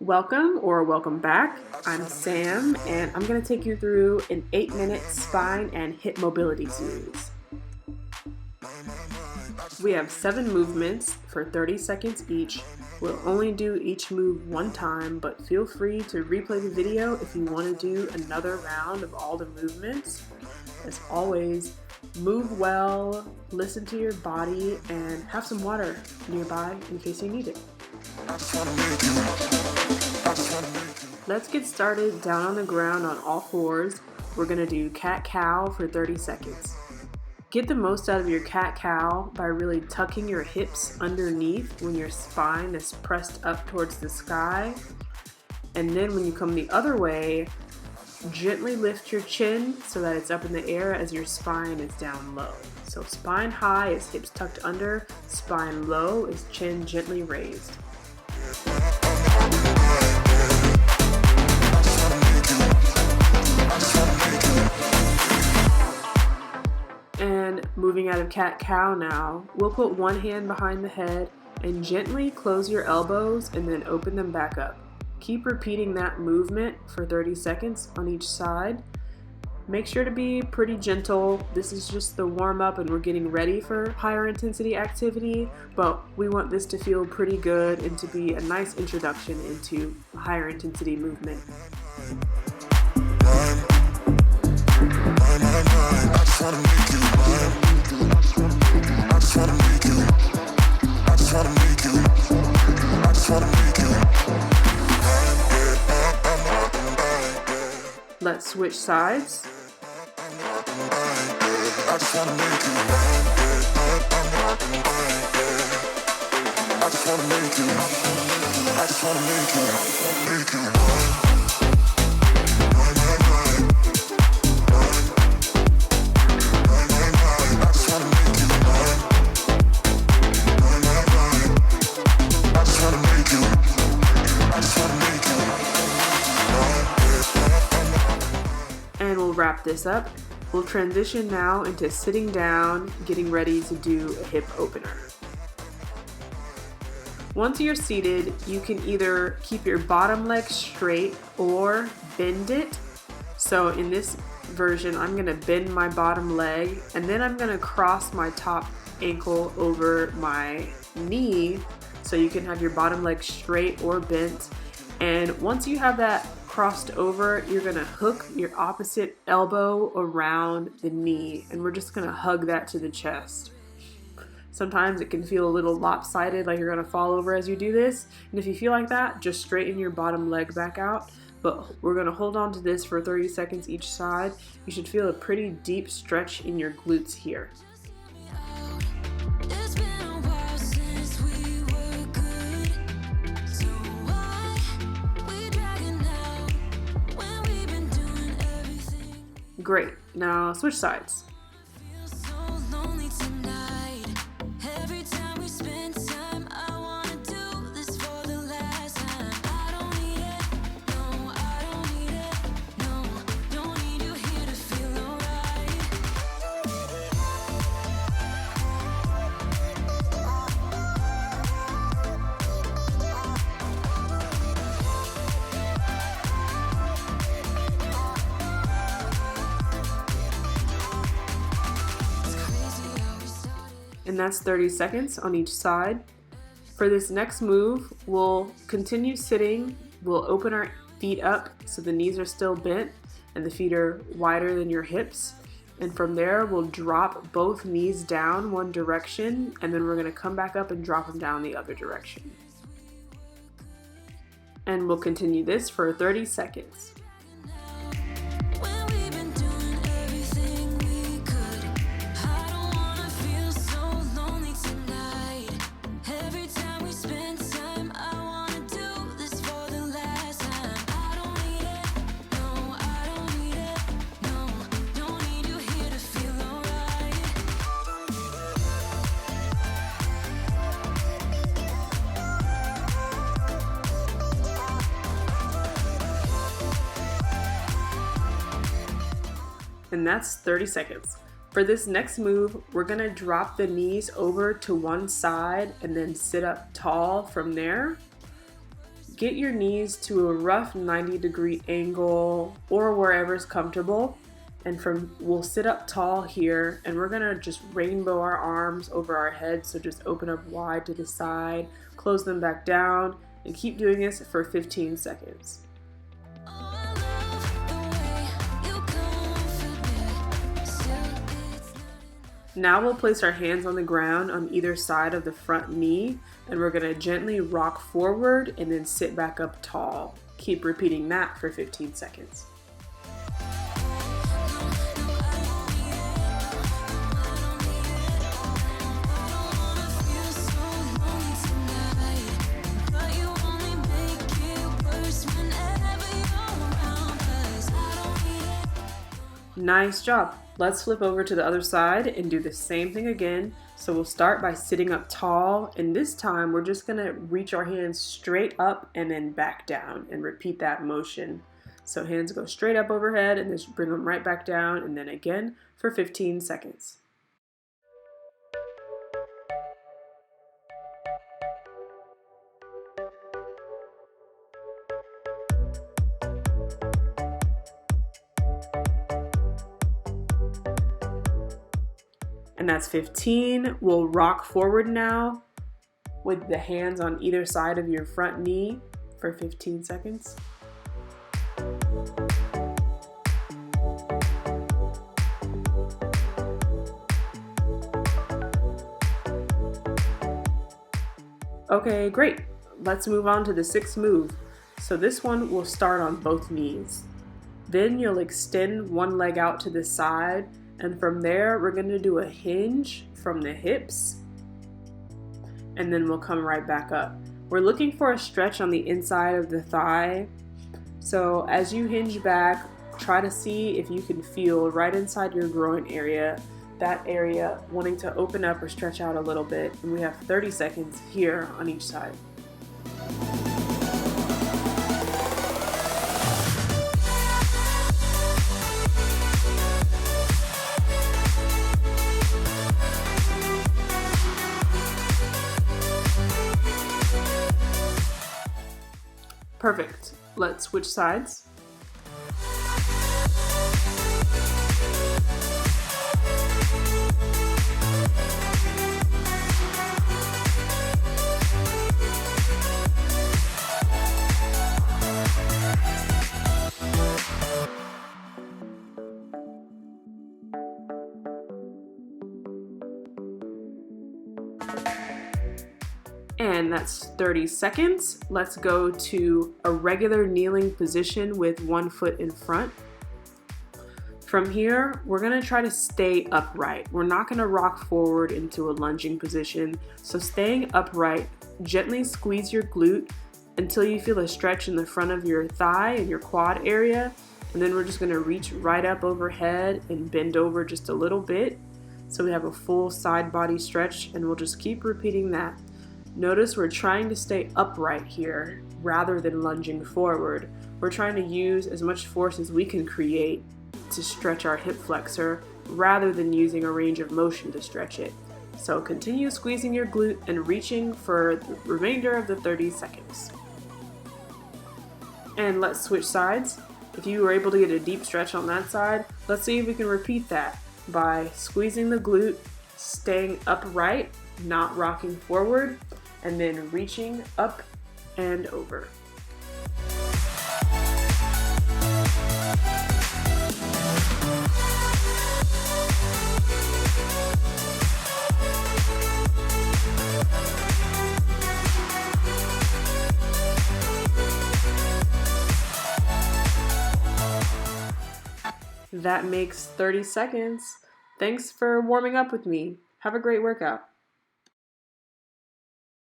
Welcome or welcome back. I'm Sam and I'm going to take you through an 8-minute spine and hip mobility series. We have 7 movements for 30 seconds each. We'll only do each move one time, but feel free to replay the video if you want to do another round of all the movements. As always, move well, listen to your body, and have some water nearby in case you need it. Let's get started down on the ground on all fours. We're going to do cat-cow for 30 seconds. Get the most out of your cat-cow by really tucking your hips underneath when your spine is pressed up towards the sky. And then when you come the other way, gently lift your chin so that it's up in the air as your spine is down low. So spine high is hips tucked under, spine low is chin gently raised. And moving out of cat-cow now, we'll put one hand behind the head and gently close your elbows and then open them back up. Keep repeating that movement for 30 seconds on each side. Make sure to be pretty gentle. This is just the warm-up and we're getting ready for higher intensity activity, but we want this to feel pretty good and to be a nice introduction into higher intensity movement. Let's switch sides. And we'll wrap this up. We'll transition now into sitting down, getting ready to do a hip opener. Once you're seated, you can either keep your bottom leg straight or bend it. So in this version, I'm going to bend my bottom leg and then I'm going to cross my top ankle over my knee so you can have your bottom leg straight or bent. And once you have that crossed over, you're going to hook your opposite elbow around the knee and we're just going to hug that to the chest. Sometimes it can feel a little lopsided, like you're going to fall over as you do this. And if you feel like that, just straighten your bottom leg back out. But we're going to hold on to this for 30 seconds each side. You should feel a pretty deep stretch in your glutes here. Great, now switch sides. And that's 30 seconds on each side. For this next move, we'll continue sitting. We'll open our feet up so the knees are still bent and the feet are wider than your hips. And from there, we'll drop both knees down one direction and then we're going to come back up and drop them down the other direction. And we'll continue this for 30 seconds. And that's 30 seconds. For this next move, we're gonna drop the knees over to one side and then sit up tall from there. get your knees to a rough 90-degree angle or wherever's comfortable. And we'll sit up tall here, and we're gonna just rainbow our arms over our head. So just open up wide to the side, close them back down, and keep doing this for 15 seconds. Now we'll place our hands on the ground on either side of the front knee, and we're gonna gently rock forward and then sit back up tall. Keep repeating that for 15 seconds. Nice job. Let's flip over to the other side and do the same thing again. So we'll start by sitting up tall, and this time we're just gonna reach our hands straight up and then back down and repeat that motion. So hands go straight up overhead and just bring them right back down, and then again for 15 seconds. And that's 15. We'll rock forward now with the hands on either side of your front knee for 15 seconds. Okay, great. Let's move on to the sixth move. So this one will start on both knees. Then you'll extend one leg out to the side, and from there, we're gonna do a hinge from the hips, and then we'll come right back up. We're looking for a stretch on the inside of the thigh. So as you hinge back, try to see if you can feel right inside your groin area, that area wanting to open up or stretch out a little bit. And we have 30 seconds here on each side. Perfect. Let's switch sides. And that's 30 seconds. Let's go to a regular kneeling position with one foot in front. From here, we're gonna try to stay upright. We're not gonna rock forward into a lunging position. So staying upright, gently squeeze your glute until you feel a stretch in the front of your thigh and your quad area. And then we're just gonna reach right up overhead and bend over just a little bit. So we have a full side body stretch, and we'll just keep repeating that. Notice we're trying to stay upright here rather than lunging forward. We're trying to use as much force as we can create to stretch our hip flexor rather than using a range of motion to stretch it. So continue squeezing your glute and reaching for the remainder of the 30 seconds. And let's switch sides. If you were able to get a deep stretch on that side, let's see if we can repeat that by squeezing the glute, staying upright, not rocking forward, and then reaching up and over. That makes 30 seconds. Thanks for warming up with me. Have a great workout.